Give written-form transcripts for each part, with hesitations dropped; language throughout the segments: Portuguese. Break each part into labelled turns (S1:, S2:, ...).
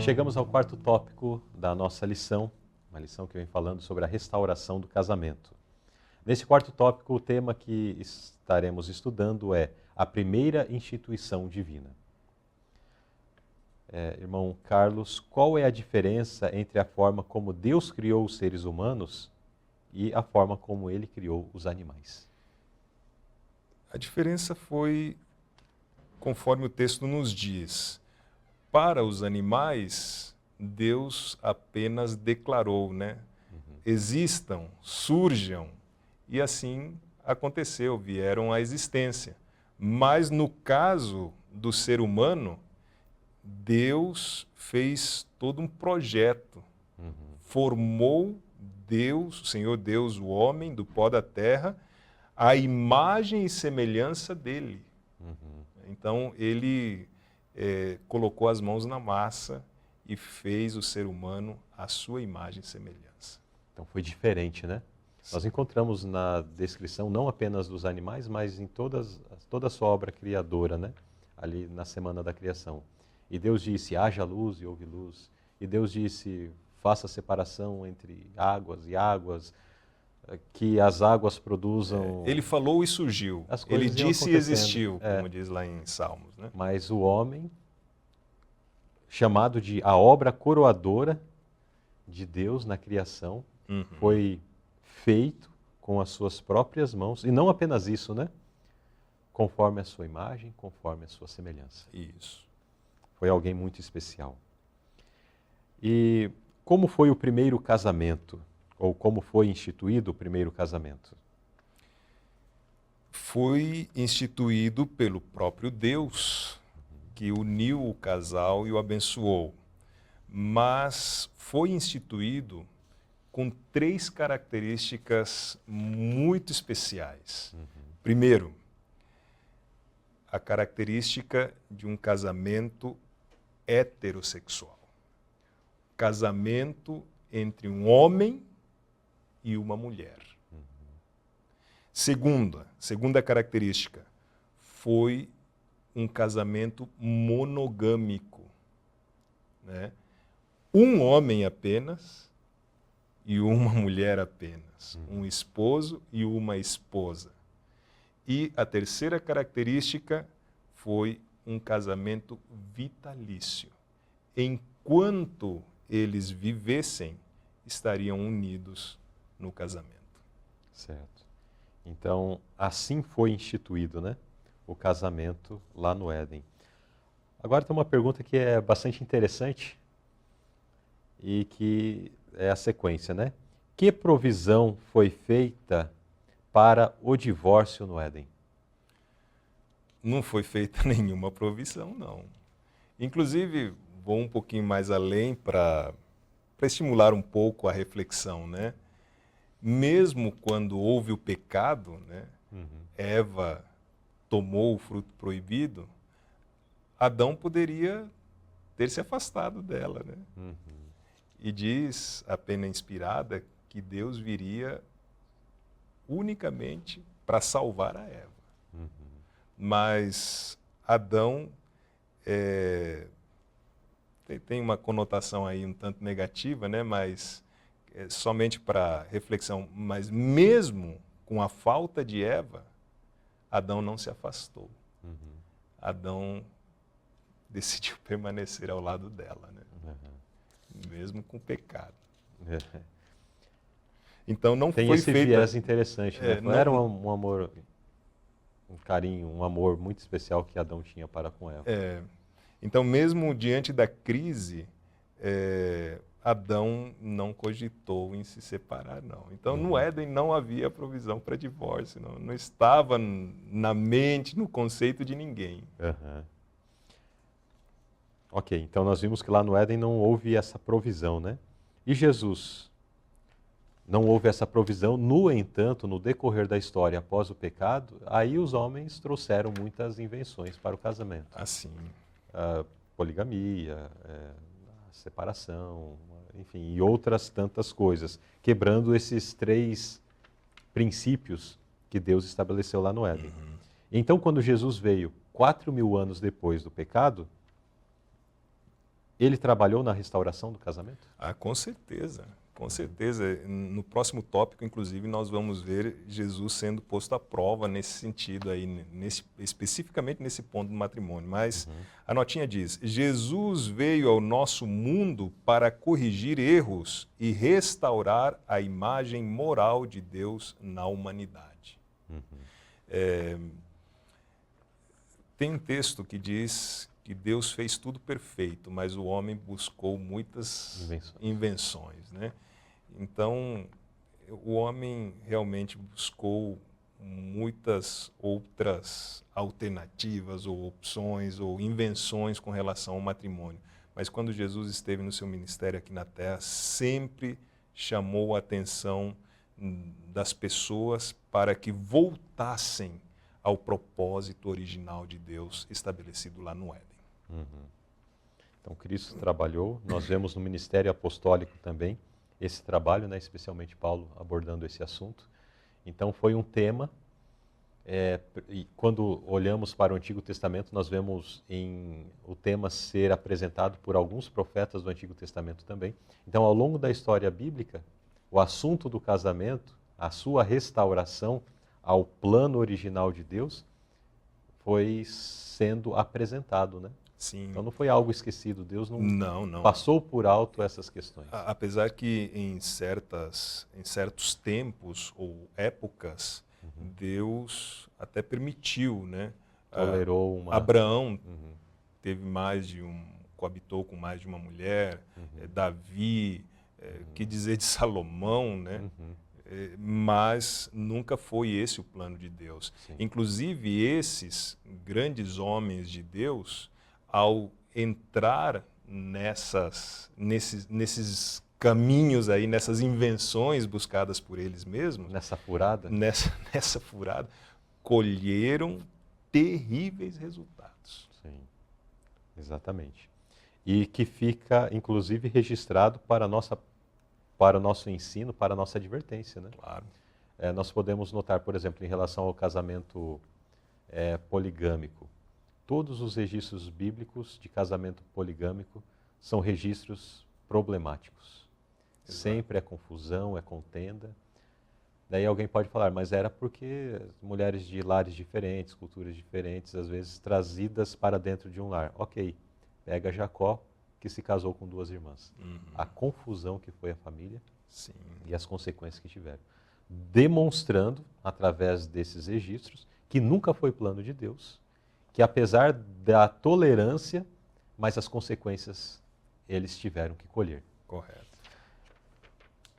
S1: Chegamos ao quarto tópico da nossa lição, uma lição que vem falando sobre a restauração do casamento. Nesse quarto tópico, o tema que estaremos estudando é a primeira instituição divina. Irmão Carlos, qual é a diferença entre a forma como Deus criou os seres humanos e a forma como Ele criou os animais?
S2: A diferença foi, conforme o texto nos diz, para os animais, Deus apenas declarou, né? Existam, surjam, e assim aconteceu, vieram à existência. Mas no caso do ser humano, Deus fez todo um projeto, formou Deus, o Senhor Deus, o homem do pó da terra, a imagem e semelhança dele. Então ele colocou as mãos na massa e fez o ser humano à sua imagem e semelhança.
S1: Então foi diferente, né?
S2: Sim.
S1: Nós encontramos na descrição não apenas dos animais, mas em toda a sua obra criadora, né? Ali na semana da criação. E Deus disse, haja luz e houve luz. E Deus disse, faça separação entre águas e águas, que as águas produzam...
S2: Ele falou e surgiu.
S1: As
S2: Ele
S1: coisas iam
S2: disse e
S1: acontecendo.
S2: existiu, como diz lá em Salmos, né?
S1: Mas o homem, chamado de a obra coroadora de Deus na criação, foi feito com as suas próprias mãos, e não apenas isso, né? Conforme a sua imagem, conforme a sua semelhança.
S2: Isso.
S1: Foi alguém muito especial. E como foi o primeiro casamento? Ou como foi instituído o primeiro casamento?
S2: Foi instituído pelo próprio Deus, que uniu o casal e o abençoou. Mas foi instituído com 3 características muito especiais. Primeiro, a característica de um casamento heterossexual. Casamento entre um homem e uma mulher. Segunda característica, foi um casamento monogâmico, né? Um homem apenas e uma mulher apenas. Um esposo e uma esposa. E a terceira característica foi um casamento vitalício. Enquanto eles vivessem, estariam unidos no casamento.
S1: Certo. Então, assim foi instituído, né? O casamento lá no Éden. Agora tem uma pergunta que é bastante interessante e que é a sequência, né? Que provisão foi feita para o divórcio no Éden?
S2: Não foi feita nenhuma provisão, não. Inclusive, vou um pouquinho mais além para estimular um pouco a reflexão, né? Mesmo quando houve o pecado, né? Eva tomou o fruto proibido, Adão poderia ter se afastado dela, né? E diz a pena inspirada que Deus viria unicamente para salvar a Eva. Mas Adão tem uma conotação aí um tanto negativa, né? Mas somente para reflexão. Mas mesmo com a falta de Eva, Adão não se afastou. Adão decidiu permanecer ao lado dela, né? Mesmo com o pecado. Então não
S1: Tem
S2: foi
S1: esse
S2: feita...
S1: viés interessante, né?
S2: não-
S1: Era um amor, um carinho, um amor muito especial que Adão tinha para com Eva.
S2: Então, mesmo diante da crise, Adão não cogitou em se separar, não. Então, no Éden não havia provisão para divórcio, não estava na mente, no conceito de ninguém.
S1: Ok, então nós vimos que lá no Éden não houve essa provisão, né? E Jesus? Não houve essa provisão, no entanto, no decorrer da história, após o pecado, aí os homens trouxeram muitas invenções para o casamento.
S2: Assim.
S1: A poligamia, a separação, enfim, e outras tantas coisas, quebrando esses 3 princípios que Deus estabeleceu lá no Éden. Então, quando Jesus veio 4.000 anos depois do pecado, ele trabalhou na restauração do casamento?
S2: Ah, com certeza, com certeza. No próximo tópico, inclusive, nós vamos ver Jesus sendo posto à prova nesse sentido aí, especificamente nesse ponto do matrimônio. Mas a notinha diz: Jesus veio ao nosso mundo para corrigir erros e restaurar a imagem moral de Deus na humanidade. Tem um texto que diz que Deus fez tudo perfeito, mas o homem buscou muitas invenções, né? Então, o homem realmente buscou muitas outras alternativas ou opções ou invenções com relação ao matrimônio. Mas quando Jesus esteve no seu ministério aqui na Terra, sempre chamou a atenção das pessoas para que voltassem ao propósito original de Deus estabelecido lá no Éden.
S1: Então, Cristo trabalhou, nós vemos no ministério apostólico também esse trabalho, né, especialmente Paulo abordando esse assunto. Então, foi um tema, e quando olhamos para o Antigo Testamento, nós vemos o tema ser apresentado por alguns profetas do Antigo Testamento também. Então, ao longo da história bíblica, o assunto do casamento, a sua restauração ao plano original de Deus, foi sendo apresentado, né?
S2: Sim.
S1: Então não foi algo esquecido, Deus
S2: não
S1: passou por alto essas questões.
S2: Apesar que em certos tempos ou épocas, Deus até permitiu, né?
S1: Tolerou uma...
S2: Abraão teve coabitou com mais de uma mulher, Davi, que dizer de Salomão, né? Mas nunca foi esse o plano de Deus.
S1: Sim.
S2: Inclusive esses grandes homens de Deus, ao entrar nesses caminhos aí, nessas invenções buscadas por eles mesmos,
S1: nessa furada,
S2: nessa furada, colheram terríveis resultados.
S1: Sim, exatamente. E que fica, inclusive, registrado para o nosso ensino, para a nossa advertência, né?
S2: Claro.
S1: Nós podemos notar, por exemplo, em relação ao casamento poligâmico, todos os registros bíblicos de casamento poligâmico são registros problemáticos. Exato. Sempre é confusão, é contenda. Daí alguém pode falar, mas era porque mulheres de lares diferentes, culturas diferentes, às vezes trazidas para dentro de um lar. Ok, pega Jacó, que se casou com 2 irmãs. A confusão que foi a família.
S2: Sim.
S1: E as consequências que tiveram. Demonstrando, através desses registros, que nunca foi plano de Deus, que apesar da tolerância, mas as consequências eles tiveram que colher.
S2: Correto.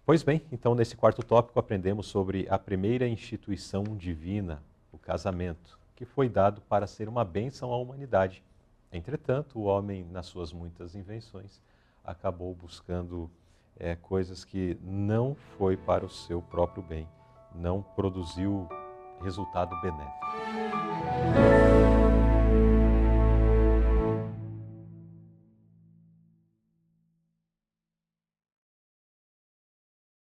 S1: Pois bem, então nesse quarto tópico aprendemos sobre a primeira instituição divina, o casamento, que foi dado para ser uma bênção à humanidade. Entretanto, o homem, nas suas muitas invenções, acabou buscando coisas que não foi para o seu próprio bem, não produziu resultado benéfico.